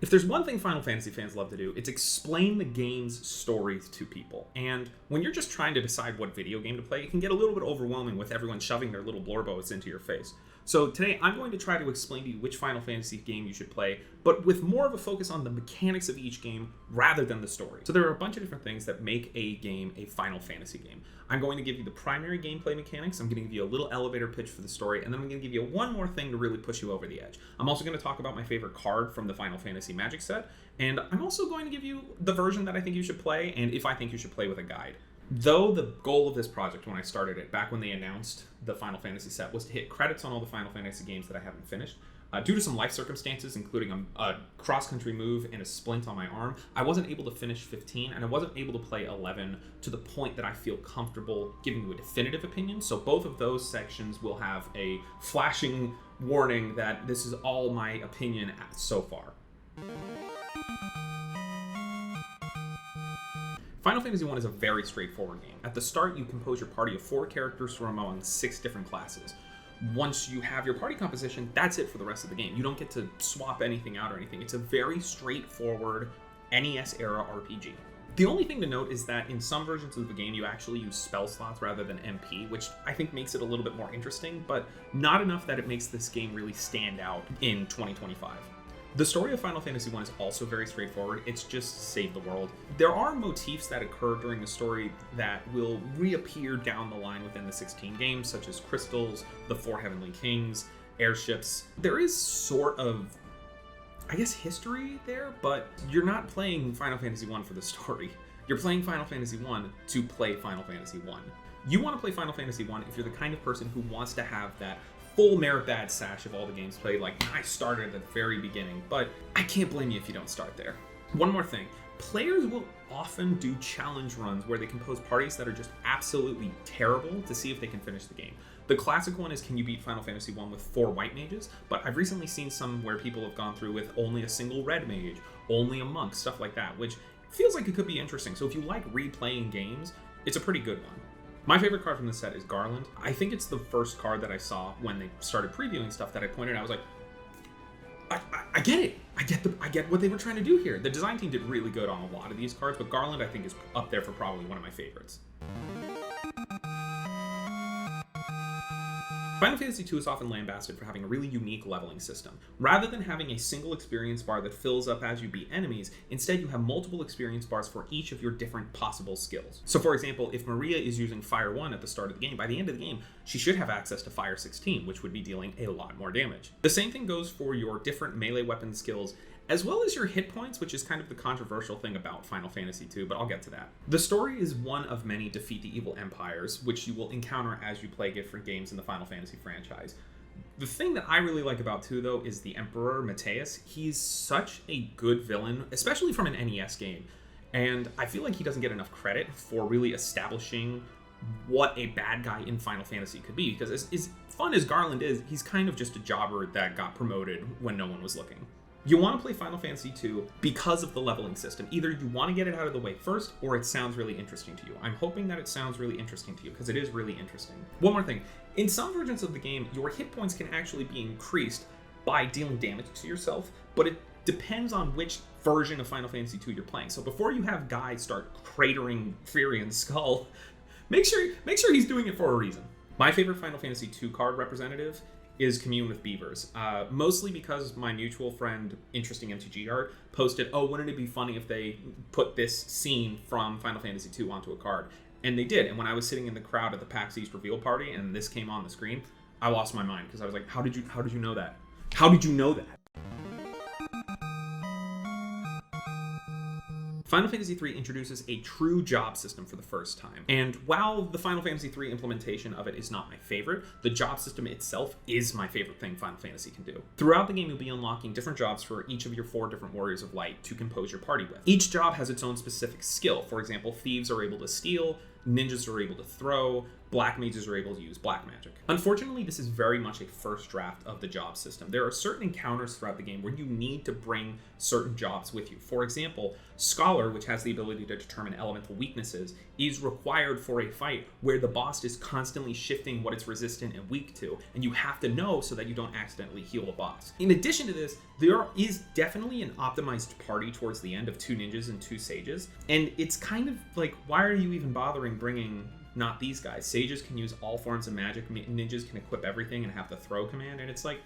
If there's one thing Final Fantasy fans love to do, it's explain the game's stories to people. And when you're just trying to decide what video game to play, it can get a little bit overwhelming with everyone shoving their little blorbos into your face. So today I'm going to try to explain to you which Final Fantasy game you should play, but with more of a focus on the mechanics of each game rather than the story. So there are a bunch of different things that make a game a Final Fantasy game. I'm going to give you the primary gameplay mechanics, I'm going to give you a little elevator pitch for the story, and then I'm going to give you one more thing to really push you over the edge. I'm also going to talk about my favorite card from the Final Fantasy Magic set, and I'm also going to give you the version that I think you should play, and if I think you should play with a guide. Though the goal of this project when I started it, back when they announced the Final Fantasy set, was to hit credits on all the Final Fantasy games that I haven't finished, due to some life circumstances, including a cross-country move and a splint on my arm, I wasn't able to finish 15, and I wasn't able to play 11 to the point that I feel comfortable giving you a definitive opinion. So both of those sections will have a flashing warning that this is all my opinion so far. Final Fantasy I is a very straightforward game. At the start, you compose your party of 4 characters from among 6 different classes. Once you have your party composition, that's it for the rest of the game. You don't get to swap anything out or anything. It's a very straightforward NES-era RPG. The only thing to note is that in some versions of the game, you actually use spell slots rather than MP, which I think makes it a little bit more interesting, but not enough that it makes this game really stand out in 2025. The story of Final Fantasy I is also very straightforward. It's just save the world. There are motifs that occur during the story that will reappear down the line within the 16 games, such as crystals, the 4 Heavenly Kings, airships. There is sort of, I guess, history there, but you're not playing Final Fantasy I for the story. You're playing Final Fantasy I to play Final Fantasy I. You want to play Final Fantasy I if you're the kind of person who wants to have that full merit badge sash of all the games played, like I started at the very beginning, but I can't blame you if you don't start there. One more thing, players will often do challenge runs where they compose parties that are just absolutely terrible to see if they can finish the game. The classic one is, can you beat Final Fantasy I with 4 white mages? But I've recently seen some where people have gone through with only a single red mage, only a monk, stuff like that, which feels like it could be interesting. So if you like replaying games, it's a pretty good one. My favorite card from this set is Garland. I think it's the first card that I saw when they started previewing stuff that I pointed out. I was like, I get it. I get what they were trying to do here. The design team did really good on a lot of these cards, but Garland I think is up there for probably one of my favorites. Final Fantasy II is often lambasted for having a really unique leveling system. Rather than having a single experience bar that fills up as you beat enemies, instead you have multiple experience bars for each of your different possible skills. So for example, if Maria is using Fire 1 at the start of the game, by the end of the game, she should have access to Fire 16, which would be dealing a lot more damage. The same thing goes for your different melee weapon skills, as well as your hit points, which is kind of the controversial thing about Final Fantasy II, but I'll get to that. The story is one of many defeat the evil empires, which you will encounter as you play different games in the Final Fantasy franchise. The thing that I really like about II, though, is the Emperor Mateus. He's such a good villain, especially from an NES game, and I feel like he doesn't get enough credit for really establishing what a bad guy in Final Fantasy could be, because as fun as Garland is, he's kind of just a jobber that got promoted when no one was looking. You want to play Final Fantasy II because of the leveling system. Either you want to get it out of the way first, or it sounds really interesting to you. I'm hoping that it sounds really interesting to you, because it is really interesting. One more thing. In some versions of the game, your hit points can actually be increased by dealing damage to yourself, but it depends on which version of Final Fantasy II you're playing. So before you have Guy start cratering Firian's skull, make sure he's doing it for a reason. My favorite Final Fantasy II card representative is Commune with Beavers, mostly because my mutual friend, Interesting MTG Art, posted, oh, wouldn't it be funny if they put this scene from Final Fantasy II onto a card? And they did, and when I was sitting in the crowd at the PAX East reveal party and this came on the screen, I lost my mind, because I was like, how did you know that? How did you know that? Final Fantasy III introduces a true job system for the first time. And while the Final Fantasy III implementation of it is not my favorite, the job system itself is my favorite thing Final Fantasy can do. Throughout the game, you'll be unlocking different jobs for each of your 4 different Warriors of Light to compose your party with. Each job has its own specific skill. For example, thieves are able to steal, ninjas are able to throw, black mages are able to use black magic. Unfortunately, this is very much a first draft of the job system. There are certain encounters throughout the game where you need to bring certain jobs with you. For example, Scholar, which has the ability to determine elemental weaknesses, is required for a fight where the boss is constantly shifting what it's resistant and weak to, and you have to know so that you don't accidentally heal the boss. In addition to this, there is definitely an optimized party towards the end of 2 ninjas and 2 sages, and it's kind of like, why are you even bothering bringing not these guys? Sages can use all forms of magic, ninjas can equip everything and have the throw command, and it's like,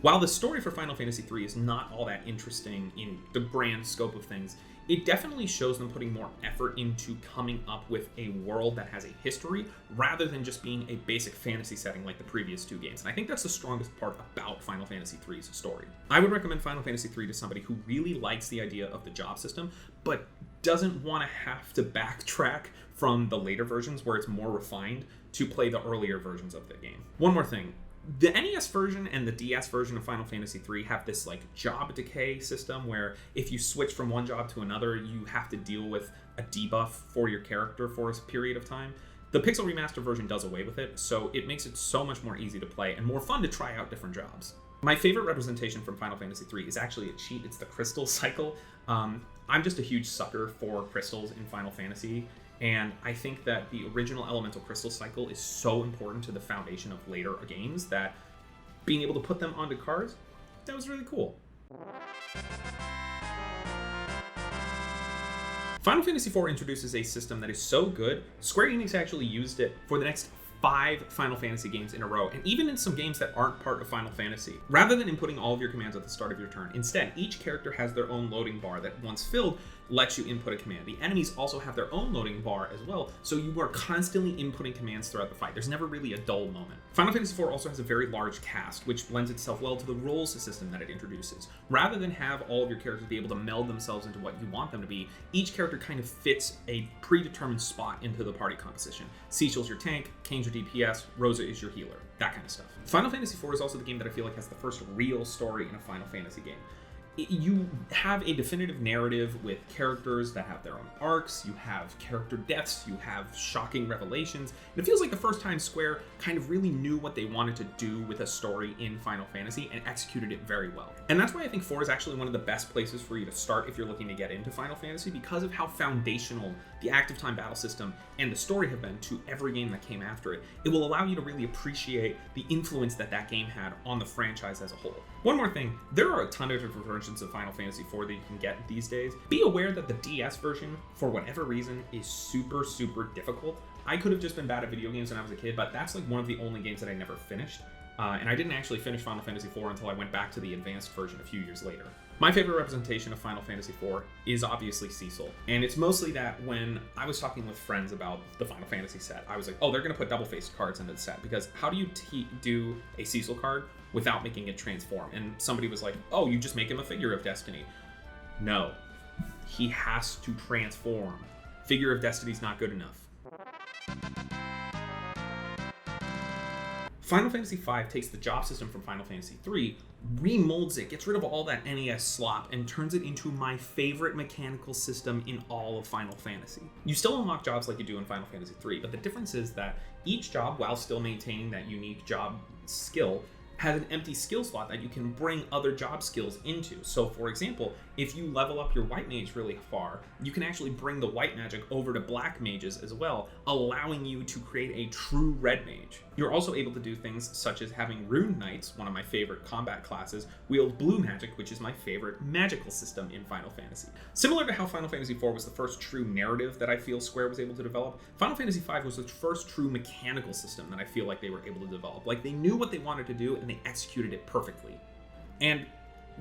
while the story for Final Fantasy III is not all that interesting in the grand scope of things, it definitely shows them putting more effort into coming up with a world that has a history rather than just being a basic fantasy setting like the previous 2 games. And I think that's the strongest part about Final Fantasy III's story. I would recommend Final Fantasy III to somebody who really likes the idea of the job system, but doesn't want to have to backtrack from the later versions where it's more refined to play the earlier versions of the game. One more thing. The NES version and the DS version of Final Fantasy III have this like job decay system where if you switch from one job to another, you have to deal with a debuff for your character for a period of time. The Pixel Remaster version does away with it, so it makes it so much more easy to play and more fun to try out different jobs. My favorite representation from Final Fantasy III is actually a cheat. It's the crystal cycle. I'm just a huge sucker for crystals in Final Fantasy, and I think that the original elemental crystal cycle is so important to the foundation of later games that being able to put them onto cards, that was really cool. Final Fantasy IV introduces a system that is so good, Square Enix actually used it for the next 5 Final Fantasy games in a row, and even in some games that aren't part of Final Fantasy. Rather than inputting all of your commands at the start of your turn, instead, each character has their own loading bar that, once filled, lets you input a command. The enemies also have their own loading bar as well, so you are constantly inputting commands throughout the fight. There's never really a dull moment. Final Fantasy IV also has a very large cast, which blends itself well to the roles system that it introduces. Rather than have all of your characters be able to meld themselves into what you want them to be, each character kind of fits a predetermined spot into the party composition. Cecil's your tank, Kane's your DPS, Rosa is your healer, that kind of stuff. Final Fantasy IV is also the game that I feel like has the first real story in a Final Fantasy game. You have a definitive narrative with characters that have their own arcs, you have character deaths, you have shocking revelations, and it feels like the first time Square kind of really knew what they wanted to do with a story in Final Fantasy and executed it very well. And that's why I think 4 is actually one of the best places for you to start if you're looking to get into Final Fantasy, because of how foundational the active time battle system and the story have been to every game that came after it. It will allow you to really appreciate the influence that that game had on the franchise as a whole. One more thing, there are a ton of different versions of Final Fantasy IV that you can get these days. Be aware that the DS version, for whatever reason, is super, super difficult. I could have just been bad at video games when I was a kid, but that's like one of the only games that I never finished. And I didn't actually finish Final Fantasy IV until I went back to the advanced version a few years later. My favorite representation of Final Fantasy IV is obviously Cecil. And it's mostly that when I was talking with friends about the Final Fantasy set, I was like, oh, they're going to put double-faced cards into the set, because how do you do a Cecil card without making it transform? And somebody was like, oh, you just make him a figure of Destiny. No, he has to transform. Figure of Destiny's not good enough. Final Fantasy V takes the job system from Final Fantasy III, remolds it, gets rid of all that NES slop, and turns it into my favorite mechanical system in all of Final Fantasy. You still unlock jobs like you do in Final Fantasy III, but the difference is that each job, while still maintaining that unique job skill, has an empty skill slot that you can bring other job skills into. So for example, if you level up your white mage really far, you can actually bring the white magic over to black mages as well, allowing you to create a true red mage. You're also able to do things such as having rune knights, one of my favorite combat classes, wield blue magic, which is my favorite magical system in Final Fantasy. Similar to how Final Fantasy IV was the first true narrative that I feel Square was able to develop, Final Fantasy V was the first true mechanical system that I feel like they were able to develop. Like, they knew what they wanted to do and they executed it perfectly. And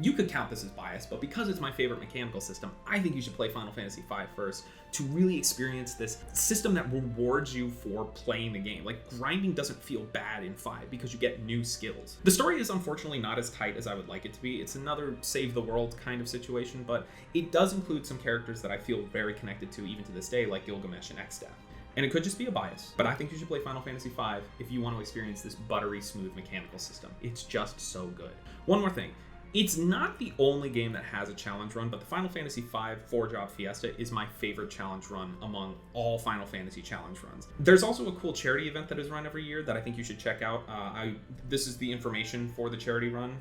you could count this as bias, but because it's my favorite mechanical system, I think you should play Final Fantasy V first to really experience this system that rewards you for playing the game. Like, grinding doesn't feel bad in 5 because you get new skills. The story is unfortunately not as tight as I would like it to be. It's another save the world kind of situation, but it does include some characters that I feel very connected to even to this day, like Gilgamesh and Exdeath. And it could just be a bias, but I think you should play Final Fantasy V if you want to experience this buttery smooth mechanical system. It's just so good. One more thing. It's not the only game that has a challenge run, but the Final Fantasy V 4-Job Fiesta is my favorite challenge run among all Final Fantasy challenge runs. There's also a cool charity event that is run every year that I think you should check out. This is the information for the charity run.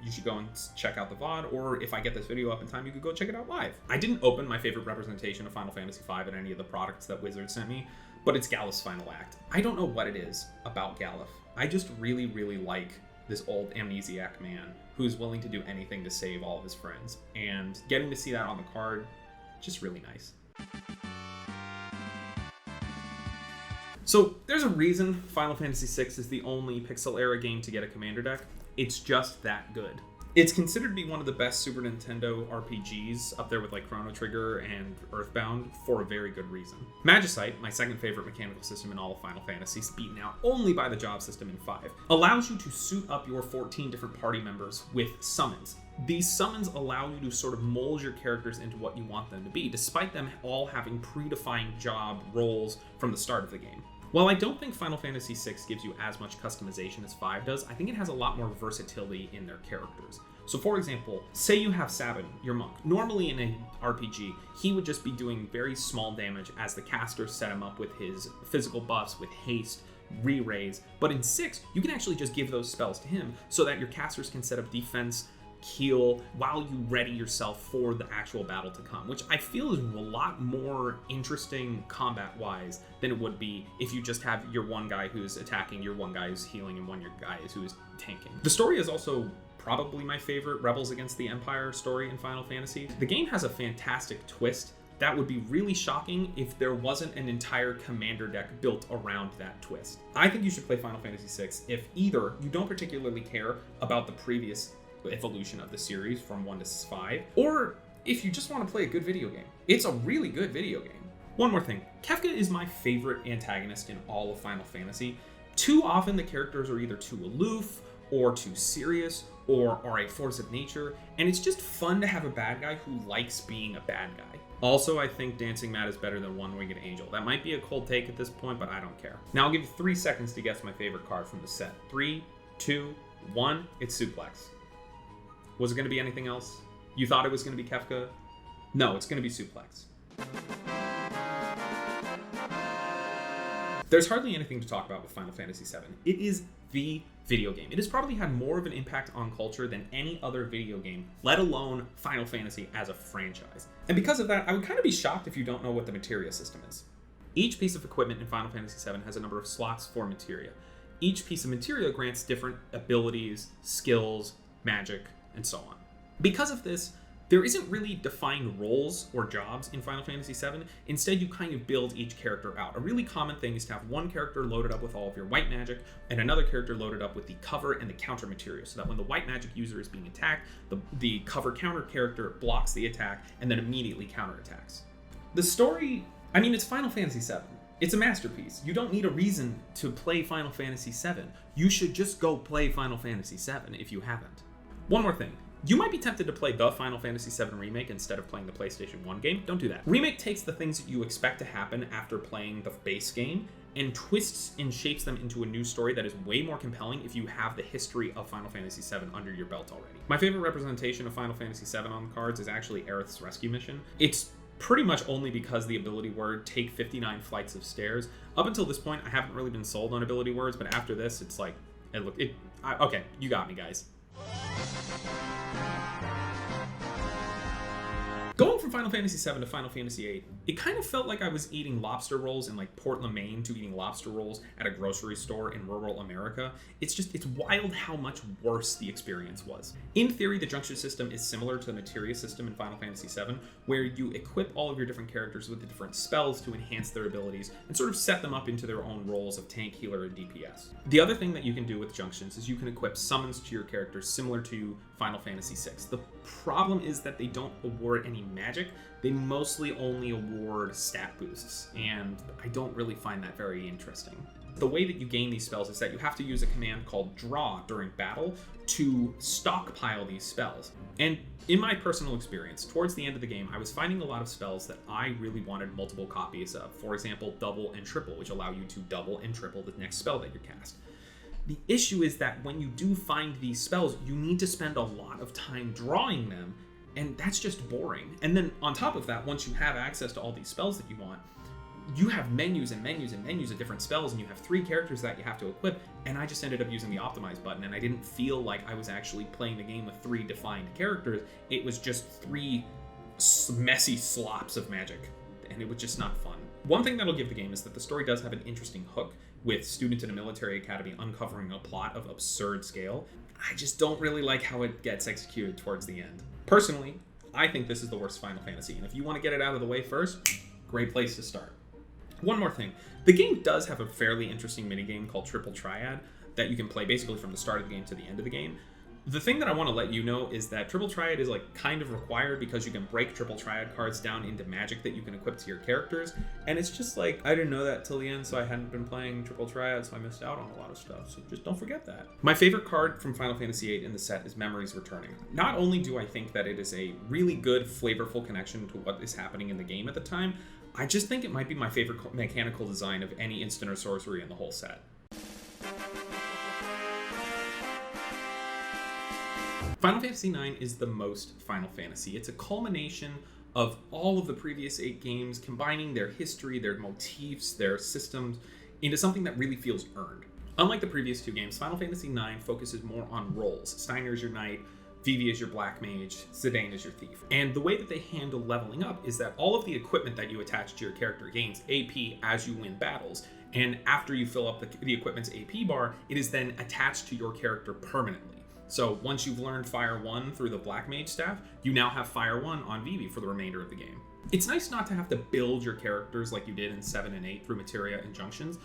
You should go and check out the VOD, or if I get this video up in time, you could go check it out live. I didn't open my favorite representation of Final Fantasy V in any of the products that Wizard sent me, but it's Galif's final act. I don't know what it is about Galif. I just really, really like this old amnesiac man who's willing to do anything to save all of his friends. And getting to see that on the card, just really nice. So there's a reason Final Fantasy VI is the only pixel era game to get a commander deck. It's just that good. It's considered to be one of the best Super Nintendo RPGs, up there with like Chrono Trigger and Earthbound, for a very good reason. Magicite, my second favorite mechanical system in all of Final Fantasy, beaten out only by the job system in 5, allows you to suit up your 14 different party members with summons. These summons allow you to sort of mold your characters into what you want them to be, despite them all having predefined job roles from the start of the game. While I don't think Final Fantasy VI gives you as much customization as 5 does, I think it has a lot more versatility in their characters. So for example, say you have Sabin, your monk. Normally in an RPG, he would just be doing very small damage as the caster set him up with his physical buffs, with haste, re-raise. But in 6, you can actually just give those spells to him so that your casters can set up defense, heal, while you ready yourself for the actual battle to come, which I feel is a lot more interesting combat-wise than it would be if you just have your one guy who's attacking, your one guy who's healing, and one your guy who is tanking. The story is also probably my favorite Rebels Against the Empire story in Final Fantasy. The game has a fantastic twist that would be really shocking if there wasn't an entire commander deck built around that twist. I think you should play Final Fantasy VI if either you don't particularly care about the previous evolution of the series from 1 to 5, or if you just want to play a good video game. It's a really good video game. One more thing, Kefka is my favorite antagonist in all of Final Fantasy. Too often the characters are either too aloof, or too serious, or are a force of nature, and it's just fun to have a bad guy who likes being a bad guy. Also, I think Dancing Matt is better than One-Winged Angel. That might be a cold take at this point, but I don't care. Now I'll give you 3 seconds to guess my favorite card from the set. 3, 2, 1, it's Suplex. Was it going to be anything else? You thought it was going to be Kefka? No, it's going to be Suplex. There's hardly anything to talk about with Final Fantasy VII. It is the video game. It has probably had more of an impact on culture than any other video game, let alone Final Fantasy as a franchise. And because of that, I would kind of be shocked if you don't know what the materia system is. Each piece of equipment in Final Fantasy VII has a number of slots for materia. Each piece of materia grants different abilities, skills, magic, and so on. Because of this, there isn't really defined roles or jobs in Final Fantasy VII. Instead, you kind of build each character out. A really common thing is to have one character loaded up with all of your white magic, and another character loaded up with the cover and the counter material, so that when the white magic user is being attacked, the cover counter character blocks the attack and then immediately counterattacks. The story, I mean, it's Final Fantasy VII. It's a masterpiece. You don't need a reason to play Final Fantasy VII. You should just go play Final Fantasy VII if you haven't. One more thing. You might be tempted to play the Final Fantasy VII Remake instead of playing the PlayStation 1 game. Don't do that. Remake takes the things that you expect to happen after playing the base game and twists and shapes them into a new story that is way more compelling if you have the history of Final Fantasy VII under your belt already. My favorite representation of Final Fantasy VII on the cards is actually Aerith's rescue mission. It's pretty much only because the ability word take 59 flights of stairs. Up until this point, I haven't really been sold on ability words, but after this, it's like, okay, you got me, guys. Going from Final Fantasy VII to Final Fantasy VIII, it kind of felt like I was eating lobster rolls in like Portland, Maine, to eating lobster rolls at a grocery store in rural America. It's wild how much worse the experience was. In theory, the junction system is similar to the materia system in Final Fantasy VII, where you equip all of your different characters with the different spells to enhance their abilities and sort of set them up into their own roles of tank, healer, and DPS. The other thing that you can do with junctions is you can equip summons to your characters similar to Final Fantasy VI. The problem is that they don't award any magic. They mostly only award stat boosts, and I don't really find that very interesting. The way that you gain these spells is that you have to use a command called draw during battle to stockpile these spells. And in my personal experience, towards the end of the game, I was finding a lot of spells that I really wanted multiple copies of. For example, double and triple, which allow you to double and triple the next spell that you cast. The issue is that when you do find these spells, you need to spend a lot of time drawing them, and that's just boring. And then on top of that, once you have access to all these spells that you want, you have menus and menus and menus of different spells, and you have 3 characters that you have to equip, and I just ended up using the optimize button, and I didn't feel like I was actually playing the game with 3 defined characters. It was just 3 messy slops of magic, and it was just not fun. One thing that'll give the game is that the story does have an interesting hook, with students in a military academy uncovering a plot of absurd scale. I just don't really like how it gets executed towards the end. Personally, I think this is the worst Final Fantasy, and if you want to get it out of the way first, great place to start. One more thing, the game does have a fairly interesting minigame called Triple Triad that you can play basically from the start of the game to the end of the game. The thing that I want to let you know is that Triple Triad is like kind of required because you can break Triple Triad cards down into magic that you can equip to your characters, and it's just like, I didn't know that till the end, so I hadn't been playing Triple Triad, so I missed out on a lot of stuff, so just don't forget that. My favorite card from Final Fantasy VIII in the set is Memories Returning. Not only do I think that it is a really good, flavorful connection to what is happening in the game at the time, I just think it might be my favorite mechanical design of any instant or sorcery in the whole set. Final Fantasy IX is the most Final Fantasy. It's a culmination of all of the previous 8 games, combining their history, their motifs, their systems, into something that really feels earned. Unlike the previous 2 games, Final Fantasy IX focuses more on roles. Steiner is your knight, Vivi is your black mage, Zidane is your thief. And the way that they handle leveling up is that all of the equipment that you attach to your character gains AP as you win battles, and after you fill up the equipment's AP bar, it is then attached to your character permanently. So once you've learned Fire 1 through the Black Mage staff, you now have Fire 1 on Vivi for the remainder of the game. It's nice not to have to build your characters like you did in 7 and 8 through materia and junctions,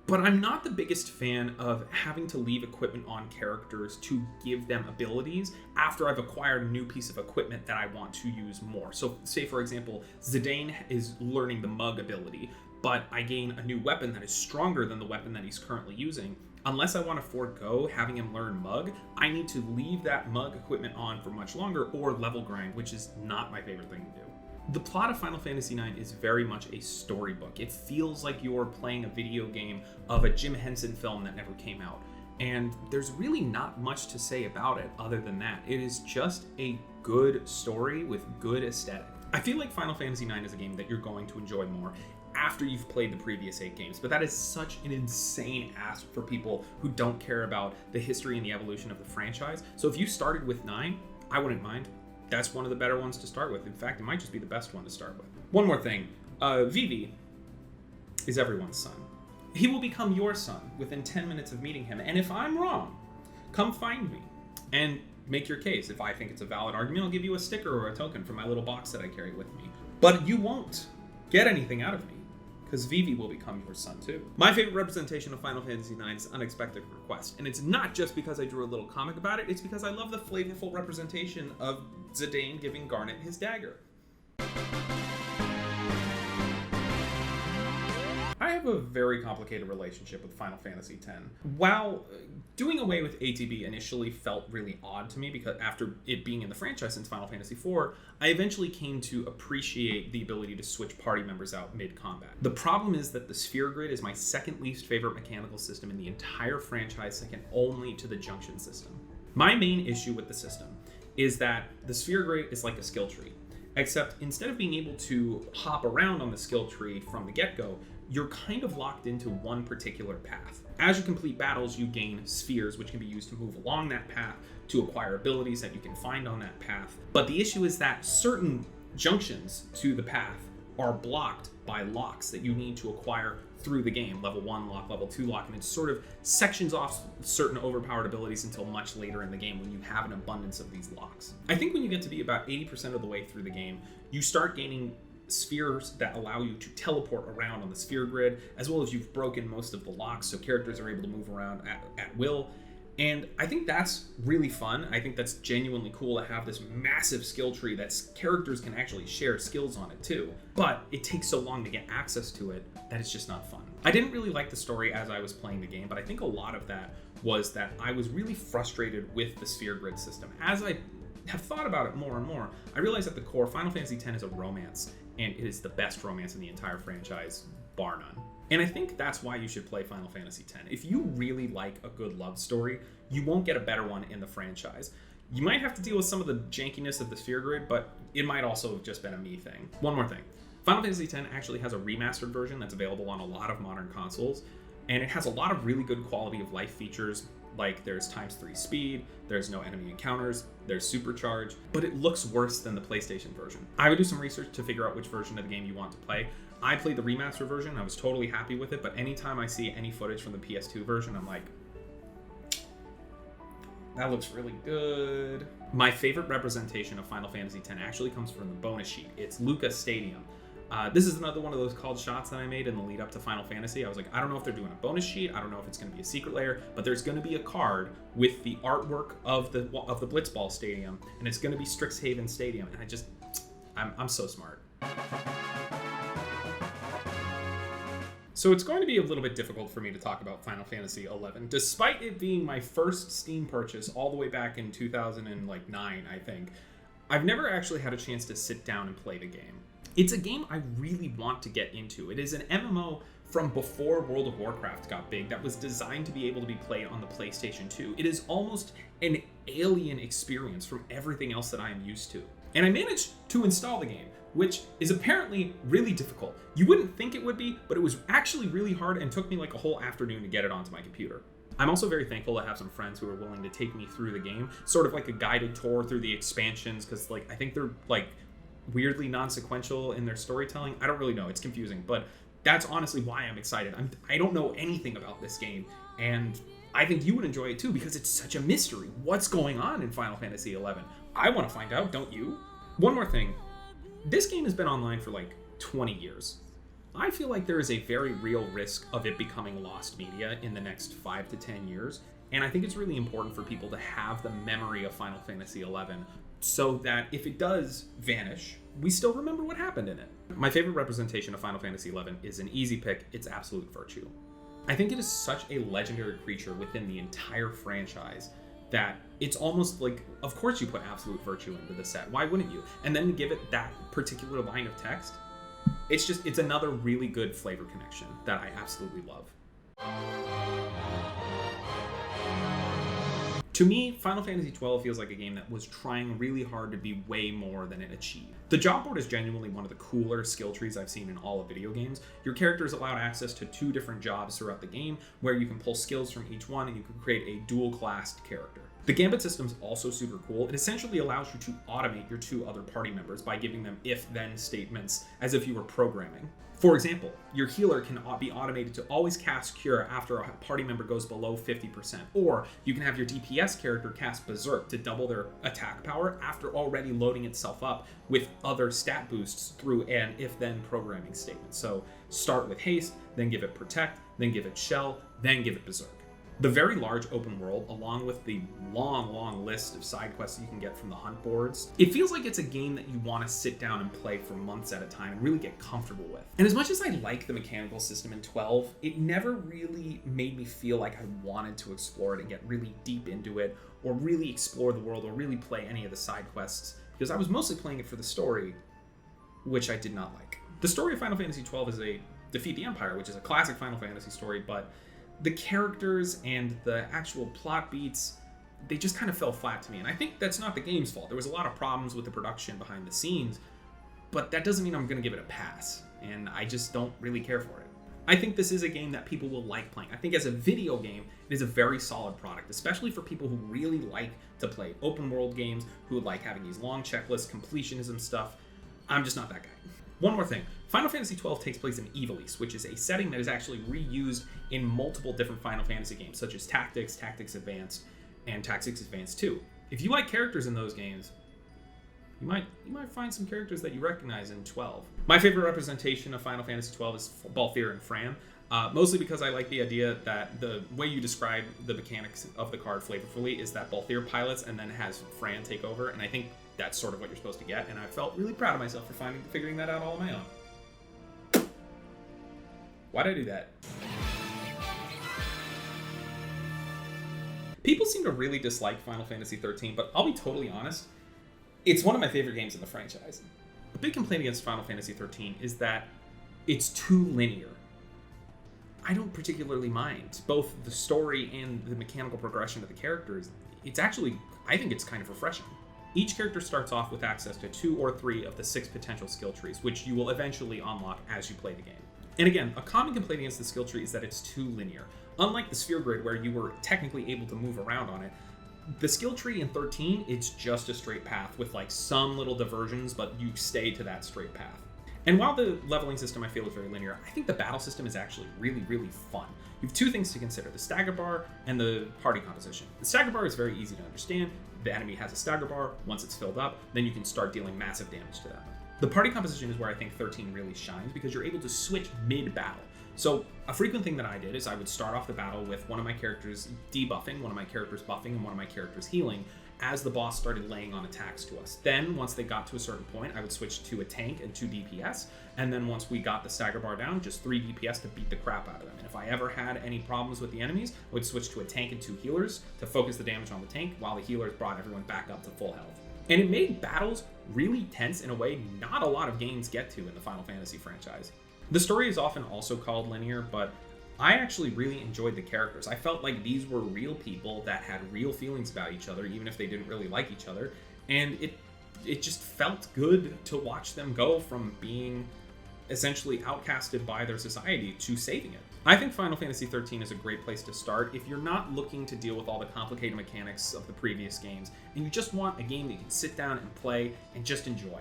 but I'm not the biggest fan of having to leave equipment on characters to give them abilities after I've acquired a new piece of equipment that I want to use more. So say, for example, Zidane is learning the Mug ability, but I gain a new weapon that is stronger than the weapon that he's currently using. Unless I want to forego having him learn Mug, I need to leave that Mug equipment on for much longer or level grind, which is not my favorite thing to do. The plot of Final Fantasy IX is very much a storybook. It feels like you're playing a video game of a Jim Henson film that never came out. And there's really not much to say about it other than that. It is just a good story with good aesthetic. I feel like Final Fantasy IX is a game that you're going to enjoy more after you've played the previous 8 games, but that is such an insane ask for people who don't care about the history and the evolution of the franchise. So if you started with 9, I wouldn't mind. That's one of the better ones to start with. In fact, it might just be the best one to start with. One more thing, Vivi is everyone's son. He will become your son within 10 minutes of meeting him, and if I'm wrong, come find me and make your case. If I think it's a valid argument, I'll give you a sticker or a token from my little box that I carry with me. But you won't get anything out of me, because Vivi will become your son too. My favorite representation of Final Fantasy IX is Unexpected Request, and it's not just because I drew a little comic about it, it's because I love the flavorful representation of Zidane giving Garnet his dagger. I have a very complicated relationship with Final Fantasy X. While doing away with ATB initially felt really odd to me because after it being in the franchise since Final Fantasy IV, I eventually came to appreciate the ability to switch party members out mid-combat. The problem is that the Sphere Grid is my second least favorite mechanical system in the entire franchise, second only to the Junction system. My main issue with the system is that the Sphere Grid is like a skill tree, except instead of being able to hop around on the skill tree from the get-go, you're kind of locked into one particular path. As you complete battles, you gain spheres, which can be used to move along that path to acquire abilities that you can find on that path. But the issue is that certain junctions to the path are blocked by locks that you need to acquire through the game. Level 1 lock, level 2 lock, and it sort of sections off certain overpowered abilities until much later in the game when you have an abundance of these locks. I think when you get to be about 80% of the way through the game, you start gaining spheres that allow you to teleport around on the sphere grid, as well as you've broken most of the locks, so characters are able to move around at will. And I think that's really fun. I think that's genuinely cool to have this massive skill tree that characters can actually share skills on it too. But it takes so long to get access to it that it's just not fun. I didn't really like the story as I was playing the game, but I think a lot of that was that I was really frustrated with the sphere grid system. As I have thought about it more and more, I realized at the core, Final Fantasy X is a romance, and it is the best romance in the entire franchise, bar none. And I think that's why you should play Final Fantasy X. If you really like a good love story, you won't get a better one in the franchise. You might have to deal with some of the jankiness of the sphere grid, but it might also have just been a me thing. One more thing. Final Fantasy X actually has a remastered version that's available on a lot of modern consoles, and it has a lot of really good quality of life features, like there's ×3 speed, there's no enemy encounters, there's supercharge, but it looks worse than the PlayStation version. I would do some research to figure out which version of the game you want to play. I played the remaster version, I was totally happy with it, but anytime I see any footage from the PS2 version, I'm like, that looks really good. My favorite representation of Final Fantasy X actually comes from the bonus sheet. It's Lucca Stadium. This is another one of those called shots that I made in the lead up to Final Fantasy. I was like, I don't know if they're doing a bonus sheet. I don't know if it's going to be a secret layer, but there's going to be a card with the artwork of the Blitzball Stadium, and it's going to be Strixhaven Stadium. And I'm so smart. So it's going to be a little bit difficult for me to talk about Final Fantasy XI, despite it being my first Steam purchase all the way back in 2009, I think. I've never actually had a chance to sit down and play the game. It's a game I really want to get into. It is an MMO from before World of Warcraft got big that was designed to be able to be played on the PlayStation 2. It is almost an alien experience from everything else that I am used to. And I managed to install the game, which is apparently really difficult. You wouldn't think it would be, but it was actually really hard and took me like a whole afternoon to get it onto my computer. I'm also very thankful to have some friends who are willing to take me through the game, sort of like a guided tour through the expansions, because I think they're weirdly non-sequential in their storytelling. I don't really know, it's confusing, but that's honestly why I'm excited. I don't know anything about this game, and I think you would enjoy it too, because it's such a mystery. What's going on in Final Fantasy XI? I want to find out, don't you? One more thing. This game has been online for 20 years. I feel like there is a very real risk of it becoming lost media in the next 5 to 10 years, and I think it's really important for people to have the memory of Final Fantasy XI so that if it does vanish, we still remember what happened in it. My favorite representation of Final Fantasy XI is an easy pick. It's Absolute Virtue. I think it is such a legendary creature within the entire franchise that it's almost like, of course you put Absolute Virtue into the set. Why wouldn't you? And then give it that particular line of text. It's another really good flavor connection that I absolutely love. To me, Final Fantasy XII feels like a game that was trying really hard to be way more than it achieved. The job board is genuinely one of the cooler skill trees I've seen in all of video games. Your character is allowed access to 2 different jobs throughout the game, where you can pull skills from each one and you can create a dual-classed character. The Gambit system is also super cool. It essentially allows you to automate your 2 other party members by giving them if-then statements as if you were programming. For example, your healer can be automated to always cast Cure after a party member goes below 50%, or you can have your DPS character cast Berserk to double their attack power after already loading itself up with other stat boosts through an if-then programming statement. So start with Haste, then give it Protect, then give it Shell, then give it Berserk. The very large open world, along with the long list of side quests you can get from the hunt boards, it feels like it's a game that you want to sit down and play for months at a time and really get comfortable with. And as much as I like the mechanical system in 12, it never really made me feel like I wanted to explore it and get really deep into it, or really explore the world, or really play any of the side quests, because I was mostly playing it for the story, which I did not like. The story of Final Fantasy XII is a Defeat the Empire, which is a classic Final Fantasy story, but the characters and the actual plot beats, they just kind of fell flat to me. And I think that's not the game's fault. There was a lot of problems with the production behind the scenes, but that doesn't mean I'm going to give it a pass. And I just don't really care for it. I think this is a game that people will like playing. I think as a video game, it is a very solid product, especially for people who really like to play open world games, who like having these long checklists, completionism stuff. I'm just not that guy. One more thing. Final Fantasy XII takes place in Ivalice, which is a setting that is actually reused in multiple different Final Fantasy games, such as Tactics, Tactics Advanced, and Tactics Advanced 2. If you like characters in those games, you might find some characters that you recognize in 12. My favorite representation of Final Fantasy XII is Balthier and Fran, mostly because I like the idea that the way you describe the mechanics of the card flavorfully is that Balthier pilots and then has Fran take over, and I think that's sort of what you're supposed to get, and I felt really proud of myself for figuring that out all on my own. Why'd I do that? People seem to really dislike Final Fantasy XIII, but I'll be totally honest, it's one of my favorite games in the franchise. The big complaint against Final Fantasy XIII is that it's too linear. I don't particularly mind. Both the story and the mechanical progression of the characters, it's actually, I think it's kind of refreshing. Each character starts off with access to 2 or 3 of the 6 potential skill trees, which you will eventually unlock as you play the game. And again, a common complaint against the skill tree is that it's too linear. Unlike the sphere grid where you were technically able to move around on it, the skill tree in 13, it's just a straight path with like some little diversions, but you stay to that straight path. And while the leveling system I feel is very linear, I think the battle system is actually really, really fun. You have 2 things to consider, the stagger bar and the party composition. The stagger bar is very easy to understand. The enemy has a stagger bar. Once it's filled up, then you can start dealing massive damage to them. The party composition is where I think 13 really shines because you're able to switch mid-battle. So a frequent thing that I did is I would start off the battle with one of my characters debuffing, one of my characters buffing, and one of my characters healing as the boss started laying on attacks to us. Then once they got to a certain point, I would switch to a tank and 2 DPS. And then once we got the stagger bar down, just 3 DPS to beat the crap out of them. And if I ever had any problems with the enemies, I would switch to a tank and 2 healers to focus the damage on the tank while the healers brought everyone back up to full health. And it made battles really tense in a way not a lot of games get to in the Final Fantasy franchise. The story is often also called linear, but I actually really enjoyed the characters. I felt like these were real people that had real feelings about each other, even if they didn't really like each other. And it just felt good to watch them go from being essentially outcasted by their society to saving it. I think Final Fantasy XIII is a great place to start if you're not looking to deal with all the complicated mechanics of the previous games, and you just want a game that you can sit down and play and just enjoy.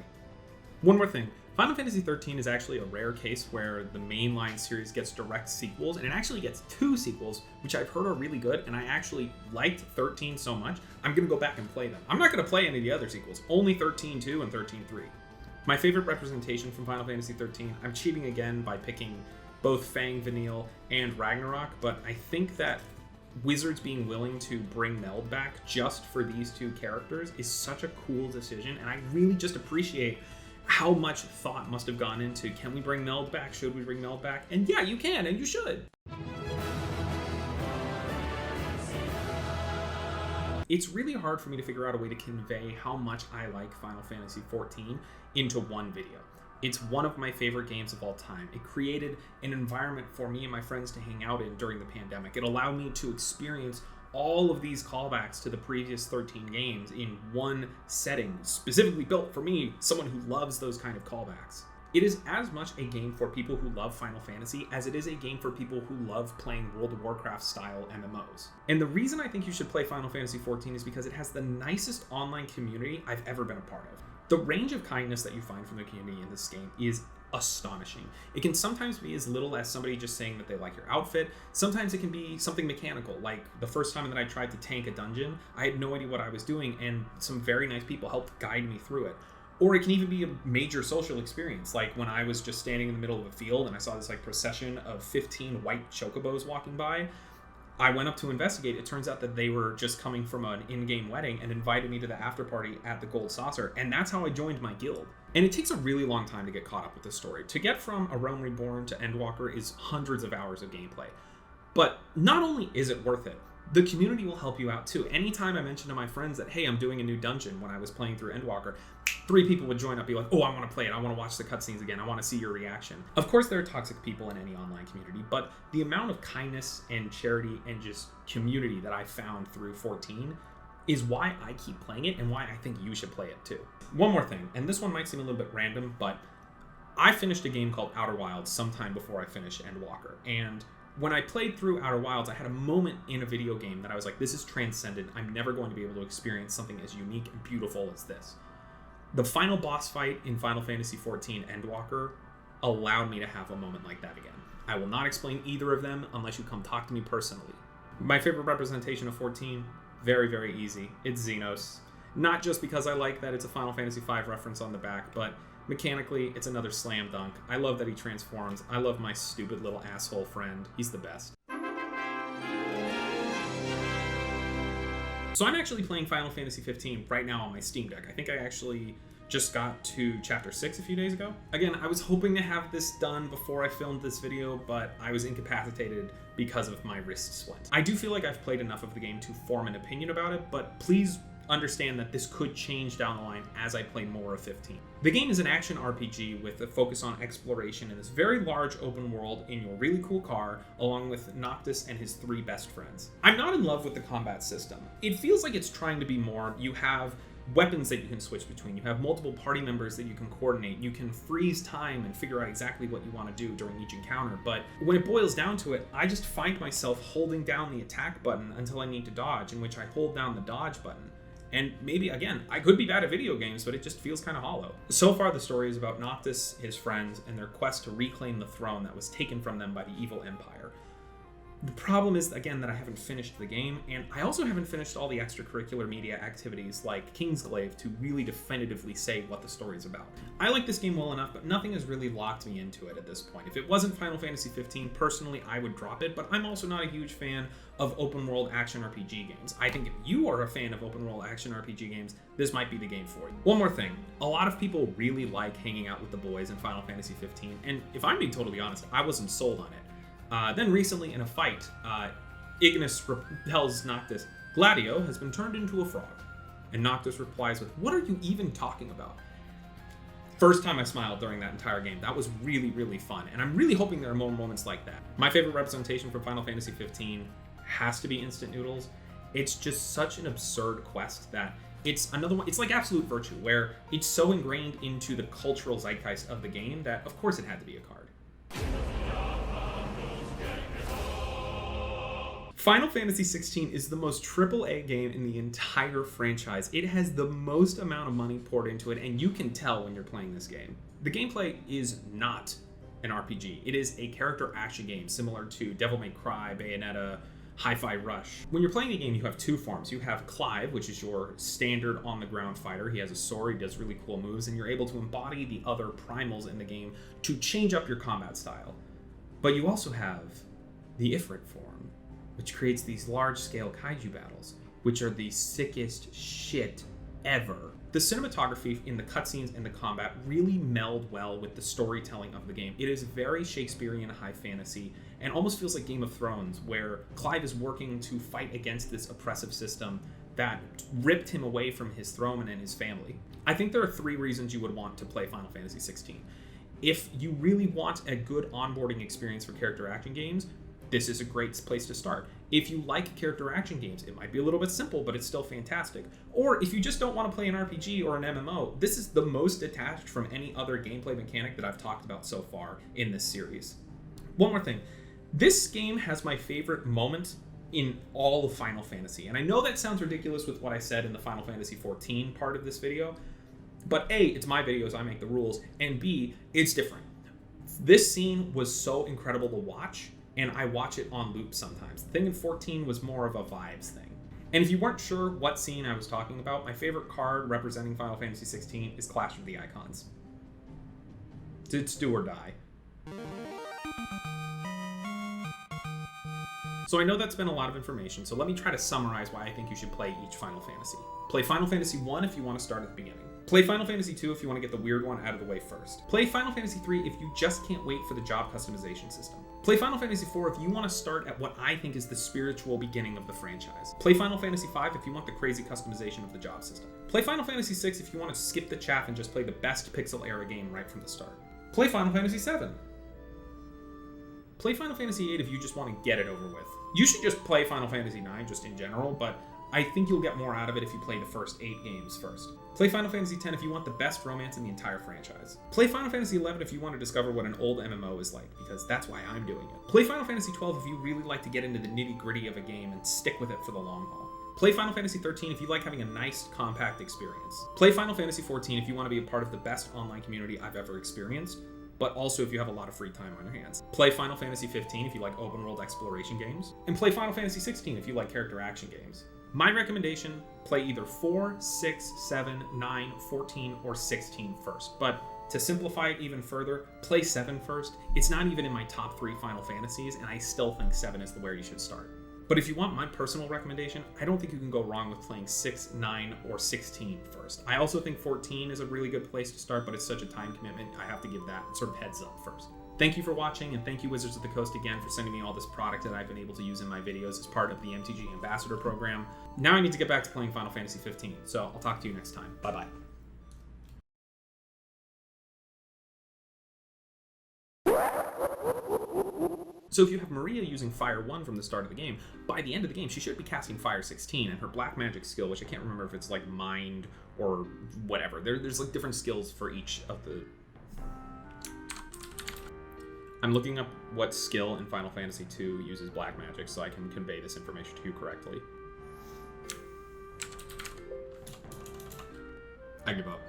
One more thing. Final Fantasy XIII is actually a rare case where the mainline series gets direct sequels, and it actually gets 2 sequels, which I've heard are really good, and I actually liked 13 so much, I'm going to go back and play them. I'm not going to play any of the other sequels, only 13-2 and 13-3. My favorite representation from Final Fantasy XIII, I'm cheating again by picking both Fang, Vanille, and Ragnarok, but I think that Wizards being willing to bring Meld back just for these 2 characters is such a cool decision, and I really just appreciate how much thought must have gone into, can we bring Meld back? Should we bring Meld back? And yeah, you can, and you should. It's really hard for me to figure out a way to convey how much I like Final Fantasy XIV into one video. It's one of my favorite games of all time. It created an environment for me and my friends to hang out in during the pandemic. It allowed me to experience all of these callbacks to the previous 13 games in one setting, specifically built for me, someone who loves those kind of callbacks. It is as much a game for people who love Final Fantasy as it is a game for people who love playing World of Warcraft style MMOs. And the reason I think you should play Final Fantasy XIV is because it has the nicest online community I've ever been a part of. The range of kindness that you find from the community in this game is astonishing. It can sometimes be as little as somebody just saying that they like your outfit. Sometimes it can be something mechanical, like the first time that I tried to tank a dungeon, I had no idea what I was doing, and some very nice people helped guide me through it. Or it can even be a major social experience, like when I was just standing in the middle of a field and I saw this like procession of 15 white chocobos walking by. I went up to investigate. It turns out that they were just coming from an in-game wedding and invited me to the after party at the Gold Saucer, and that's how I joined my guild. And it takes a really long time to get caught up with this story. To get from A Realm Reborn to Endwalker is hundreds of hours of gameplay. But not only is it worth it, the community will help you out too. Anytime I mention to my friends that, hey, I'm doing a new dungeon when I was playing through Endwalker, 3 people would join up, be like, oh, I want to play it. I want to watch the cutscenes again. I want to see your reaction. Of course, there are toxic people in any online community, but the amount of kindness and charity and just community that I found through 14 is why I keep playing it and why I think you should play it too. One more thing, and this one might seem a little bit random, but I finished a game called Outer Wilds sometime before I finished Endwalker, and when I played through Outer Wilds, I had a moment in a video game that I was like, this is transcendent. I'm never going to be able to experience something as unique and beautiful as this. The final boss fight in Final Fantasy XIV Endwalker allowed me to have a moment like that again. I will not explain either of them unless you come talk to me personally. My favorite representation of 14, very, very easy. It's Xenos. Not just because I like that it's a Final Fantasy V reference on the back, but mechanically, it's another slam dunk. I love that he transforms. I love my stupid little asshole friend. He's the best. So I'm actually playing Final Fantasy 15 right now on my Steam Deck. I think I actually just got to Chapter 6 a few days ago. Again, I was hoping to have this done before I filmed this video, but I was incapacitated because of my wrist splint. I do feel like I've played enough of the game to form an opinion about it, but please understand that this could change down the line as I play more of 15. The game is an action RPG with a focus on exploration in this very large open world in your really cool car, along with Noctis and his 3 best friends. I'm not in love with the combat system. It feels like it's trying to be more. You have weapons that you can switch between. You have multiple party members that you can coordinate. You can freeze time and figure out exactly what you want to do during each encounter. But when it boils down to it, I just find myself holding down the attack button until I need to dodge, in which I hold down the dodge button. And maybe, again, I could be bad at video games, but it just feels kind of hollow. So far, the story is about Noctis, his friends, and their quest to reclaim the throne that was taken from them by the evil empire. The problem is, again, that I haven't finished the game, and I also haven't finished all the extracurricular media activities like Kingsglaive to really definitively say what the story's about. I like this game well enough, but nothing has really locked me into it at this point. If it wasn't Final Fantasy 15, personally, I would drop it, but I'm also not a huge fan of open-world action RPG games. I think if you are a fan of open-world action RPG games, this might be the game for you. One more thing, a lot of people really like hanging out with the boys in Final Fantasy 15, and if I'm being totally honest, I wasn't sold on it. Then recently, in a fight, Ignis tells Noctis, "Gladio has been turned into a frog." And Noctis replies with, "What are you even talking about?" First time I smiled during that entire game. That was really, really fun. And I'm really hoping there are more moments like that. My favorite representation from Final Fantasy 15 has to be Instant Noodles. It's just such an absurd quest that it's another one. It's like Absolute Virtue, where it's so ingrained into the cultural zeitgeist of the game that, of course, it had to be a card. Final Fantasy XVI is the most AAA game in the entire franchise. It has the most amount of money poured into it, and you can tell when you're playing this game. The gameplay is not an RPG. It is a character action game similar to Devil May Cry, Bayonetta, Hi-Fi Rush. When you're playing the game, you have 2 forms. You have Clive, which is your standard on-the-ground fighter. He has a sword, he does really cool moves, and you're able to embody the other primals in the game to change up your combat style. But you also have the Ifrit form, which creates these large-scale kaiju battles, which are the sickest shit ever. The cinematography in the cutscenes and the combat really meld well with the storytelling of the game. It is very Shakespearean high fantasy, and almost feels like Game of Thrones, where Clive is working to fight against this oppressive system that ripped him away from his throne and his family. I think there are 3 reasons you would want to play Final Fantasy XVI. If you really want a good onboarding experience for character action games, this is a great place to start. If you like character action games, it might be a little bit simple, but it's still fantastic. Or if you just don't want to play an RPG or an MMO, this is the most detached from any other gameplay mechanic that I've talked about so far in this series. One more thing. This game has my favorite moment in all of Final Fantasy. And I know that sounds ridiculous with what I said in the Final Fantasy XIV part of this video, but A, it's my videos, I make the rules, and B, it's different. This scene was so incredible to watch, and I watch it on loop sometimes. The thing in 14 was more of a vibes thing. And if you weren't sure what scene I was talking about, my favorite card representing Final Fantasy XVI is Clash of the Icons. It's do or die. So I know that's been a lot of information, so let me try to summarize why I think you should play each Final Fantasy. Play Final Fantasy 1 if you want to start at the beginning. Play Final Fantasy 2 if you want to get the weird one out of the way first. Play Final Fantasy 3 if you just can't wait for the job customization system. Play Final Fantasy 4 if you want to start at what I think is the spiritual beginning of the franchise. Play Final Fantasy 5 if you want the crazy customization of the job system. Play Final Fantasy 6 if you want to skip the chaff and just play the best pixel-era game right from the start. Play Final Fantasy 7. Play Final Fantasy 8 if you just want to get it over with. You should just play Final Fantasy 9 just in general, but I think you'll get more out of it if you play the first 8 games first. Play Final Fantasy X if you want the best romance in the entire franchise. Play Final Fantasy XI if you want to discover what an old MMO is like, because that's why I'm doing it. Play Final Fantasy XII if you really like to get into the nitty-gritty of a game and stick with it for the long haul. Play Final Fantasy XIII if you like having a nice, compact experience. Play Final Fantasy XIV if you want to be a part of the best online community I've ever experienced, but also if you have a lot of free time on your hands. Play Final Fantasy XV if you like open-world exploration games. And play Final Fantasy XVI if you like character action games. My recommendation, play either 4, 6, 7, 9, 14, or 16 first. But to simplify it even further, play 7 first. It's not even in my top 3 Final Fantasies, and I still think 7 is where you should start. But if you want my personal recommendation, I don't think you can go wrong with playing 6, 9, or 16 first. I also think 14 is a really good place to start, but it's such a time commitment, I have to give that sort of heads up first. Thank you for watching, and thank you Wizards of the Coast again for sending me all this product that I've been able to use in my videos as part of the MTG Ambassador program. Now I need to get back to playing Final Fantasy 15, so I'll talk to you next time. Bye-bye. So if you have Maria using Fire 1 from the start of the game, by the end of the game, she should be casting Fire 16, and her Black Magic skill, which I can't remember if it's like Mind or whatever. There's like different skills for each of the... I'm looking up what skill in Final Fantasy 2 uses Black Magic so I can convey this information to you correctly. I give up.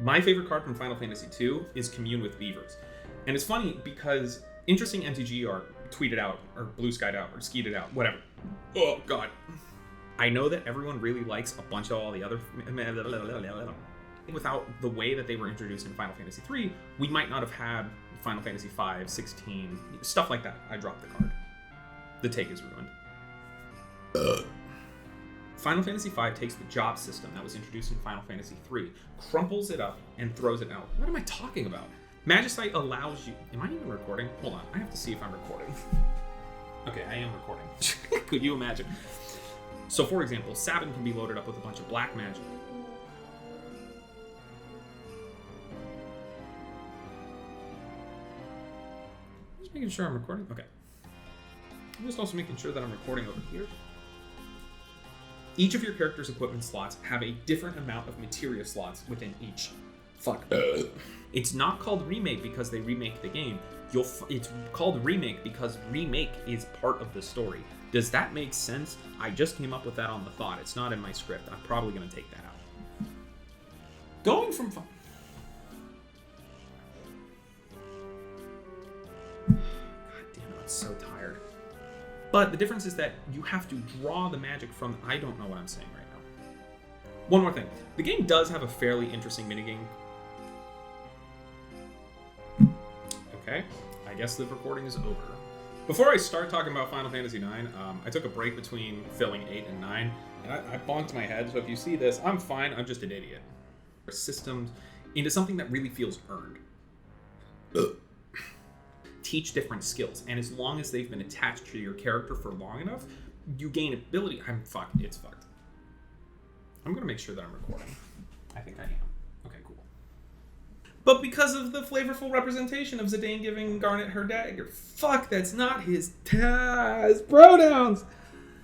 My favorite card from Final Fantasy 2 is Commune with Beavers. And it's funny because interesting MTG art tweeted out, or blue skied out, or skied it out, whatever. Oh, God. I know that everyone really likes a bunch of all the other... Without the way that they were introduced in Final Fantasy 3, we might not have had Final Fantasy 5, 16, stuff like that. I dropped the card. The take is ruined. Final Fantasy 5 takes the job system that was introduced in Final Fantasy 3, crumples it up, and throws it out. What am I talking about? Magicite allows you... Am I even recording? Hold on, I have to see if I'm recording. Okay, I am recording. Could you imagine? So, for example, Sabin can be loaded up with a bunch of black magic. Just making sure I'm recording. Okay. I'm just also making sure that I'm recording over here. Each of your character's equipment slots have a different amount of materia slots within each. Fuck. It's not called remake because they remake the game. It's called remake because remake is part of the story. Does that make sense? I just came up with that on the thought. It's not in my script. I'm probably going to take that out. Going from... God damn it, I'm so tired. But the difference is that you have to draw the magic from... I don't know what I'm saying right now. One more thing. The game does have a fairly interesting minigame. Okay, I guess the recording is over. Before I start talking about Final Fantasy IX, I took a break between filling 8 and 9, and I bonked my head, so if you see this, I'm fine, I'm just an idiot. Systems into something that really feels earned. Teach different skills, and as long as they've been attached to your character for long enough, you gain ability. I'm fucked. It's fucked. I'm gonna make sure that I'm recording. I think I am. Okay, cool. But because of the flavorful representation of Zidane giving Garnet her dagger. Fuck, that's not his pronouns!